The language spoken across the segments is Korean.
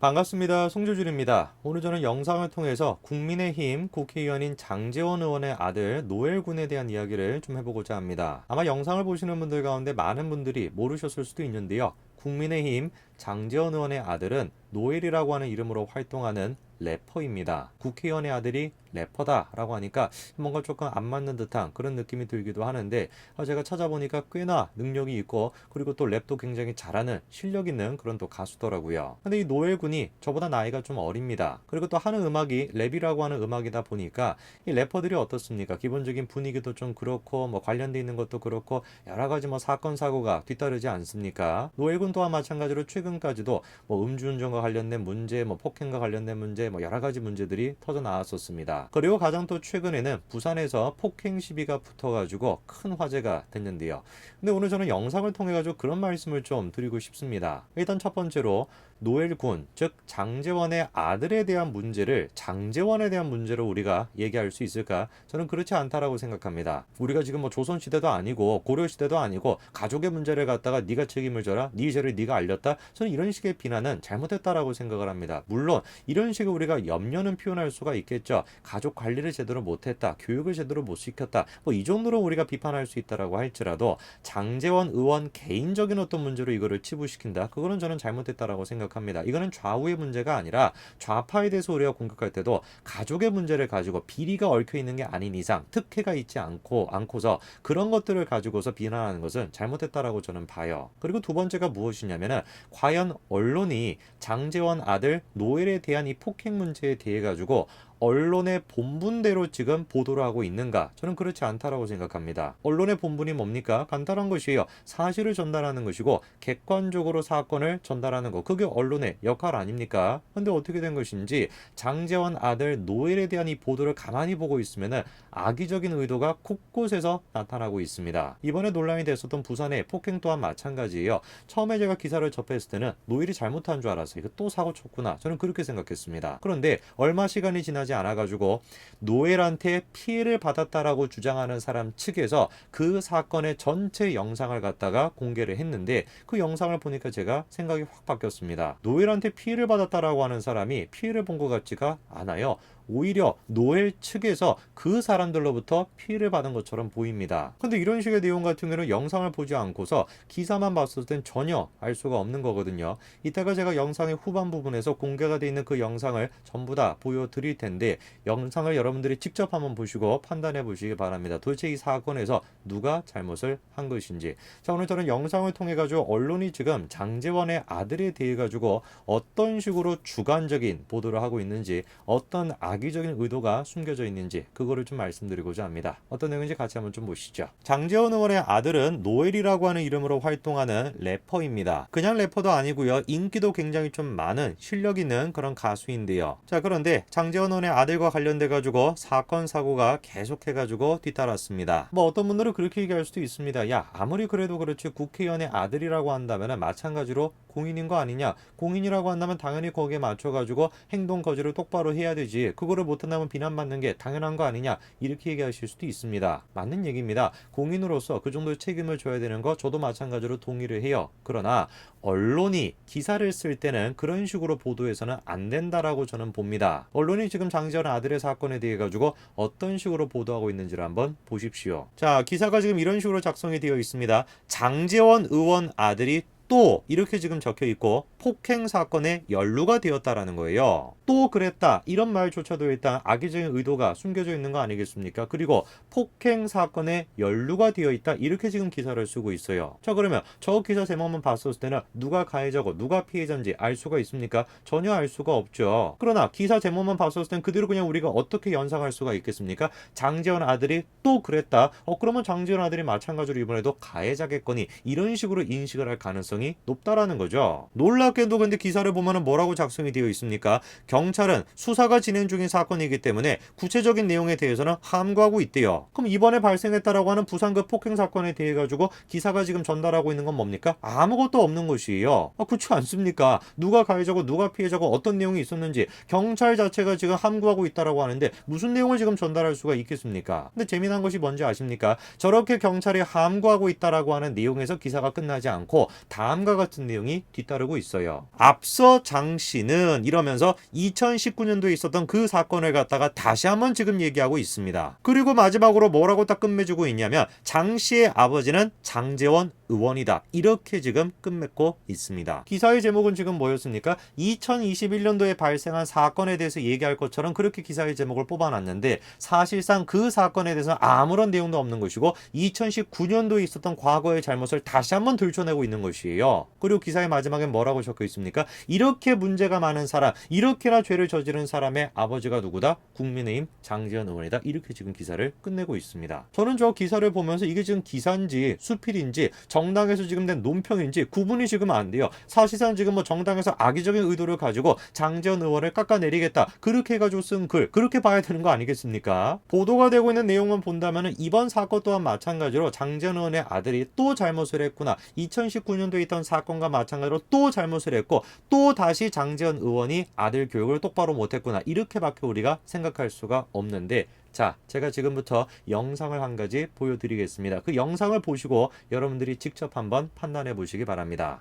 반갑습니다. 송조준입니다. 오늘 저는 영상을 통해서 국민의힘 국회의원인 장제원 의원의 아들 노엘 군에 대한 이야기를 좀 해보고자 합니다. 아마 영상을 보시는 분들 가운데 많은 분들이 모르셨을 수도 있는데요. 국민의힘 장제원 의원의 아들은 노엘이라고 하는 이름으로 활동하는 래퍼입니다. 국회의원의 아들이 래퍼다라고 하니까 뭔가 조금 안 맞는 듯한 그런 느낌이 들기도 하는데 제가 찾아보니까 꽤나 능력이 있고 그리고 또 랩도 굉장히 잘하는 실력 있는 그런 또 가수더라고요. 근데 이 노엘 군이 저보다 나이가 좀 어립니다. 그리고 또 하는 음악이 랩이라고 하는 음악이다 보니까 이 래퍼들이 어떻습니까? 기본적인 분위기도 좀 그렇고 뭐 관련돼 있는 것도 그렇고 여러 가지 뭐 사건 사고가 뒤따르지 않습니까? 노엘 군 또한 마찬가지로 최근까지도 뭐 음주운전과 관련된 문제, 뭐 폭행과 관련된 문제, 뭐 여러 가지 문제들이 터져 나왔었습니다. 그리고 가장 또 최근에는 부산에서 폭행 시비가 붙어가지고 큰 화제가 됐는데요. 근데 오늘 저는 영상을 통해 가지고 그런 말씀을 좀 드리고 싶습니다. 일단 첫 번째로 노엘 군, 즉 장제원의 아들에 대한 문제를 장제원에 대한 문제로 우리가 얘기할 수 있을까? 저는 그렇지 않다라고 생각합니다. 우리가 지금 뭐 조선 시대도 아니고 고려 시대도 아니고 가족의 문제를 갖다가 네가 책임을 져라, 네 죄를 네가 알렸다. 저는 이런 식의 비난은 잘못했다라고 생각을 합니다. 물론 이런 식으로 우리가 염려는 표현할 수가 있겠죠. 가족 관리를 제대로 못했다, 교육을 제대로 못 시켰다. 뭐 이 정도로 우리가 비판할 수 있다라고 할지라도 장제원 의원 개인적인 어떤 문제로 이거를 치부시킨다. 그거는 저는 잘못했다라고 생각합니다. 이거는 좌우의 문제가 아니라 좌파에 대해서 우리가 공격할 때도 가족의 문제를 가지고 비리가 얽혀 있는 게 아닌 이상 특혜가 있지 않고서 그런 것들을 가지고서 비난하는 것은 잘못했다라고 저는 봐요. 그리고 두 번째가 무엇이냐면은 과연 언론이 장제원 아들 노엘에 대한 이 폭행 문제에 대해 가지고 언론의 본분대로 지금 보도를 하고 있는가? 저는 그렇지 않다라고 생각합니다. 언론의 본분이 뭡니까? 간단한 것이에요. 사실을 전달하는 것이고 객관적으로 사건을 전달하는 것. 그게 언론의 역할 아닙니까? 근데 어떻게 된 것인지 장제원 아들 노엘에 대한 이 보도를 가만히 보고 있으면은 악의적인 의도가 곳곳에서 나타나고 있습니다. 이번에 논란이 됐었던 부산의 폭행 또한 마찬가지예요. 처음에 제가 기사를 접했을 때는 노엘이 잘못한 줄 알았어요. 이거 또 사고 쳤구나. 저는 그렇게 생각했습니다. 그런데 얼마 시간이 지나지 않아가지고 노엘한테 피해를 받았다라고 주장하는 사람 측에서 그 사건의 전체 영상을 갖다가 공개를 했는데 그 영상을 보니까 제가 생각이 확 바뀌었습니다. 노엘한테 피해를 받았다라고 하는 사람이 피해를 본 것 같지가 않아요. 오히려 노엘 측에서 그 사람들로부터 피해를 받은 것처럼 보입니다. 근데 이런 식의 내용 같은 경우는 영상을 보지 않고서 기사만 봤을 땐 전혀 알 수가 없는 거거든요. 이따가 제가 영상의 후반 부분에서 공개가 되어 있는 그 영상을 전부 다 보여드릴 텐데 영상을 여러분들이 직접 한번 보시고 판단해 보시기 바랍니다. 도대체 이 사건에서 누가 잘못을 한 것인지. 자, 오늘 저는 영상을 통해 가지고 언론이 지금 장제원의 아들에 대해 가지고 어떤 식으로 주관적인 보도를 하고 있는지 어떤 악의적인 의도가 숨겨져 있는지 그거를 좀 말씀드리고자 합니다. 어떤 내용인지 같이 한번 좀 보시죠. 장제원 의원의 아들은 노엘이라고 하는 이름으로 활동하는 래퍼입니다. 그냥 래퍼도 아니고요. 인기도 굉장히 좀 많은 실력 있는 그런 가수인데요. 자, 그런데 장제원 의원의 아들과 관련돼 가지고 사건 사고가 계속해 가지고 뒤따랐습니다. 뭐 어떤 분들은 그렇게 얘기할 수도 있습니다. 야, 아무리 그래도 그렇지 국회의원의 아들이라고 한다면 마찬가지로 공인인 거 아니냐? 공인이라고 한다면 당연히 거기에 맞춰 가지고 행동 거지를 똑바로 해야 되지. 그거를 못한다면 비난받는 게 당연한 거 아니냐 이렇게 얘기하실 수도 있습니다. 맞는 얘기입니다. 공인으로서 그 정도의 책임을 져야 되는 거 저도 마찬가지로 동의를 해요. 그러나 언론이 기사를 쓸 때는 그런 식으로 보도해서는 안 된다라고 저는 봅니다. 언론이 지금 장제원 아들의 사건에 대해 가지고 어떤 식으로 보도하고 있는지를 한번 보십시오. 자, 기사가 지금 이런 식으로 작성이 되어 있습니다. 장제원 의원 아들이 또 이렇게 지금 적혀 있고 폭행 사건에 연루가 되었다라는 거예요. 또 그랬다 이런 말조차도 일단 악의적인 의도가 숨겨져 있는 거 아니겠습니까? 그리고 폭행 사건에 연루가 되어 있다 이렇게 지금 기사를 쓰고 있어요. 자, 그러면 저 기사 제목만 봤었을 때는 누가 가해자고 누가 피해자인지 알 수가 있습니까? 전혀 알 수가 없죠. 그러나 기사 제목만 봤었을 땐 그대로 그냥 우리가 어떻게 연상할 수가 있겠습니까? 장제원 아들이 또 그랬다. 그러면 장제원 아들이 마찬가지로 이번에도 가해자겠거니 이런 식으로 인식을 할 가능성이 높다라는 거죠. 놀랍게도 근데 기사를 보면 뭐라고 작성이 되어 있습니까? 경찰은 수사가 진행 중인 사건이기 때문에 구체적인 내용에 대해서는 함구하고 있대요. 그럼 이번에 발생했다라고 하는 부산 그 폭행 사건에 대해 가지고 기사가 지금 전달하고 있는 건 뭡니까? 아무것도 없는 것이에요. 그렇지 않습니까? 누가 가해자고 누가 피해자고 어떤 내용이 있었는지 경찰 자체가 지금 함구하고 있다라고 하는데 무슨 내용을 지금 전달할 수가 있겠습니까? 근데 재미난 것이 뭔지 아십니까? 저렇게 경찰이 함구하고 있다라고 하는 내용에서 기사가 끝나지 않고 다음과 같은 내용이 뒤따르고 있어요. 앞서 장 씨는 이러면서 2019년도에 있었던 그 사건을 갖다가 다시 한번 지금 얘기하고 있습니다. 그리고 마지막으로 뭐라고 딱 끝맺고 있냐면 장 씨의 아버지는 장제원 의원이다. 이렇게 지금 끝맺고 있습니다. 기사의 제목은 지금 뭐였습니까? 2021년도에 발생한 사건에 대해서 얘기할 것처럼 그렇게 기사의 제목을 뽑아놨는데 사실상 그 사건에 대해서 아무런 내용도 없는 것이고 2019년도에 있었던 과거의 잘못을 다시 한번 들춰내고 있는 것이에요. 그리고 기사의 마지막에 뭐라고 적혀 있습니까? 이렇게 문제가 많은 사람, 이렇게나 죄를 저지른 사람의 아버지가 누구다? 국민의힘 장제원 의원이다. 이렇게 지금 기사를 끝내고 있습니다. 저는 저 기사를 보면서 이게 지금 기사인지 수필인지 정당에서 지금 낸 논평인지 구분이 지금 안 돼요. 사실상 지금 뭐 정당에서 악의적인 의도를 가지고 장제원 의원을 깎아내리겠다. 그렇게 해가지고 쓴 글, 그렇게 봐야 되는 거 아니겠습니까? 보도가 되고 있는 내용만 본다면 이번 사건 또한 마찬가지로 장제원 의원의 아들이 또 잘못을 했구나. 2019년도에 있던 사건과 마찬가지로 또 잘못을 했고 또 다시 장제원 의원이 아들 교육을 똑바로 못했구나. 이렇게밖에 우리가 생각할 수가 없는데 자, 제가 지금부터 영상을 한 가지 보여드리겠습니다. 그 영상을 보시고 여러분들이 직접 한번 판단해 보시기 바랍니다.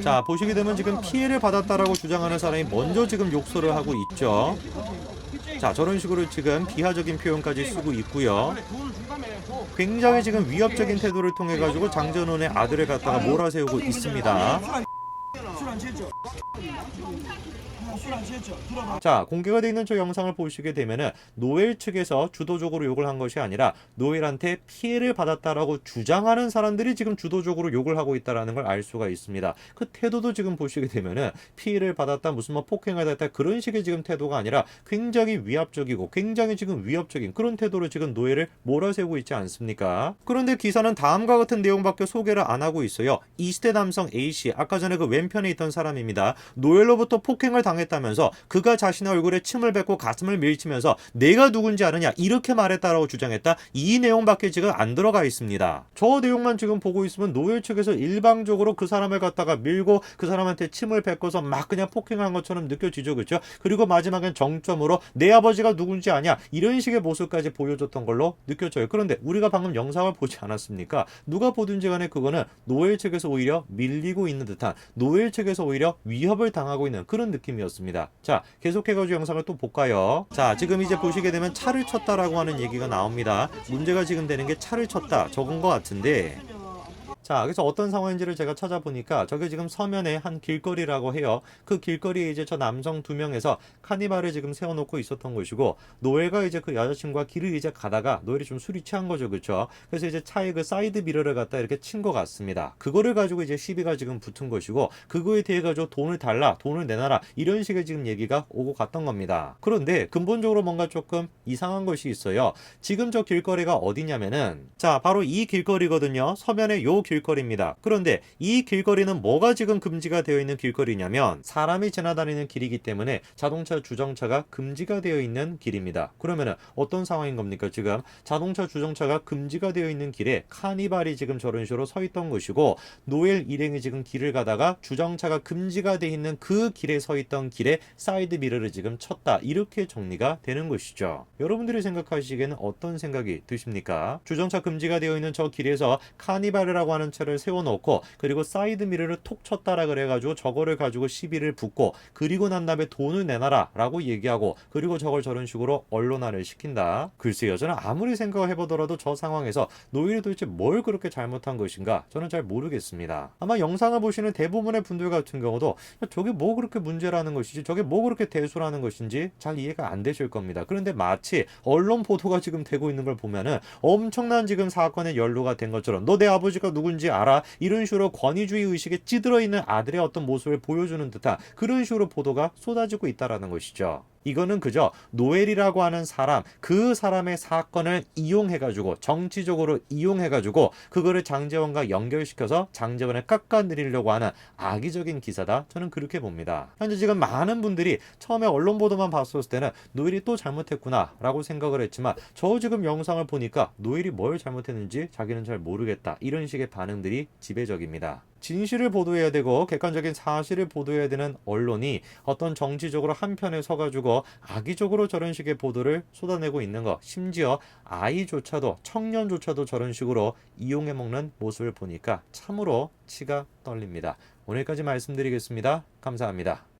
자, 보시게 되면 지금 피해를 받았다라고 주장하는 사람이 먼저 지금 욕설을 하고 있죠. 자, 저런 식으로 지금 비하적인 표현까지 쓰고 있고요. 굉장히 지금 위협적인 태도를 통해 가지고 장제원 의원의 아들을 갖다가 몰아세우고 있습니다. 자, 공개가 되어 있는 저 영상을 보시게 되면은 노엘 측에서 주도적으로 욕을 한 것이 아니라 노엘한테 피해를 받았다라고 주장하는 사람들이 지금 주도적으로 욕을 하고 있다라는 걸 알 수가 있습니다. 그 태도도 지금 보시게 되면은 피해를 받았다 무슨 뭐 폭행을 받았다 그런 식의 지금 태도가 아니라 굉장히 위압적이고 굉장히 지금 위협적인 그런 태도로 지금 노엘을 몰아세우고 있지 않습니까? 그런데 기사는 다음과 같은 내용밖에 소개를 안 하고 있어요. 20대 남성 A씨, 아까 전에 그 왼편에 있던 사람입니다. 노엘로부터 폭행을 당했다면서 그가 자신의 얼굴에 침을 뱉고 가슴을 밀치면서 내가 누군지 아느냐 이렇게 말했다라고 주장했다. 이 내용밖에 지금 안 들어가 있습니다. 저 내용만 지금 보고 있으면 노엘 측에서 일방적으로 그 사람을 갖다가 밀고 그 사람한테 침을 뱉고서 막 그냥 폭행한 것처럼 느껴지죠. 그렇죠? 그리고 마지막엔 정점으로 내 아버지가 누군지 아냐 이런 식의 모습까지 보여줬던 걸로 느껴져요. 그런데 우리가 방금 영상을 보지 않았습니까? 누가 보든지 간에 그거는 노엘 측에서 오히려 밀리고 있는 듯한 노엘 측에서 오히려 위협을 당하고 있는 그런 느낌이었습니다. 자, 계속해가지고 영상을 또 볼까요? 자, 지금 이제 보시게 되면 차를 쳤다라고 하는 얘기가 나옵니다. 문제가 지금 되는 게 차를 쳤다 적은 것 같은데 자, 그래서 어떤 상황인지를 제가 찾아보니까 저게 지금 서면에 한 길거리라고 해요. 그 길거리에 이제 저 남성 두 명에서 카니발을 지금 세워놓고 있었던 것이고 노엘가 이제 그 여자친구가 길을 이제 가다가 노엘이 좀 술이 취한 거죠. 그렇죠? 그래서 이제 차에 그 사이드 미러를 갖다 이렇게 친 것 같습니다. 그거를 가지고 이제 시비가 지금 붙은 것이고 그거에 대해 가지고 돈을 달라, 돈을 내놔라 이런 식의 지금 얘기가 오고 갔던 겁니다. 그런데 근본적으로 뭔가 조금 이상한 것이 있어요. 지금 저 길거리가 어디냐면은 자, 바로 이 길거리거든요. 서면에 요 길거리입니다. 그런데 이 길거리는 뭐가 지금 금지가 되어 있는 길거리냐면 사람이 지나다니는 길이기 때문에 자동차 주정차가 금지가 되어 있는 길입니다. 그러면은 어떤 상황인 겁니까? 지금 자동차 주정차가 금지가 되어 있는 길에 카니발이 지금 저런 식으로 서 있던 것이고 노엘 일행이 지금 길을 가다가 주정차가 금지가 되어 있는 그 길에 서 있던 길에 사이드 미러를 지금 쳤다. 이렇게 정리가 되는 것이죠. 여러분들이 생각하시기에는 어떤 생각이 드십니까? 주정차 금지가 되어 있는 저 길에서 카니발이라고 하는 차를 세워놓고 그리고 사이드 미러를 톡 쳤다라 그래가지고 저거를 가지고 시비를 붙고 그리고 난 다음에 돈을 내놔라 라고 얘기하고 그리고 저걸 저런 식으로 언론화를 시킨다. 글쎄요, 저는 아무리 생각을 해보더라도 저 상황에서 노엘이 도대체 뭘 그렇게 잘못한 것인가 저는 잘 모르겠습니다. 아마 영상을 보시는 대부분의 분들 같은 경우도 저게 뭐 그렇게 문제라는 것이지 저게 뭐 그렇게 대수라는 것인지 잘 이해가 안 되실 겁니다. 그런데 마치 언론 보도가 지금 되고 있는 걸 보면은 엄청난 지금 사건에 연루가 된 것처럼 너 내 아버지가 누군지 알아? 이런 식으로 권위주의 의식에 찌들어 있는 아들의 어떤 모습을 보여주는 듯한 그런 식으로 보도가 쏟아지고 있다라는 것이죠. 이거는 그저 노엘이라고 하는 사람, 그 사람의 사건을 이용해가지고 정치적으로 이용해가지고 그거를 장제원과 연결시켜서 장제원을 깎아내리려고 하는 악의적인 기사다. 저는 그렇게 봅니다. 현재 지금 많은 분들이 처음에 언론 보도만 봤었을 때는 노엘이 또 잘못했구나 라고 생각을 했지만 저 지금 영상을 보니까 노엘이 뭘 잘못했는지 자기는 잘 모르겠다. 이런 식의 반응들이 지배적입니다. 진실을 보도해야 되고 객관적인 사실을 보도해야 되는 언론이 어떤 정치적으로 한편에 서가지고 악의적으로 저런 식의 보도를 쏟아내고 있는 것, 심지어 아이조차도 청년조차도 저런 식으로 이용해 먹는 모습을 보니까 참으로 치가 떨립니다. 오늘까지 말씀드리겠습니다. 감사합니다.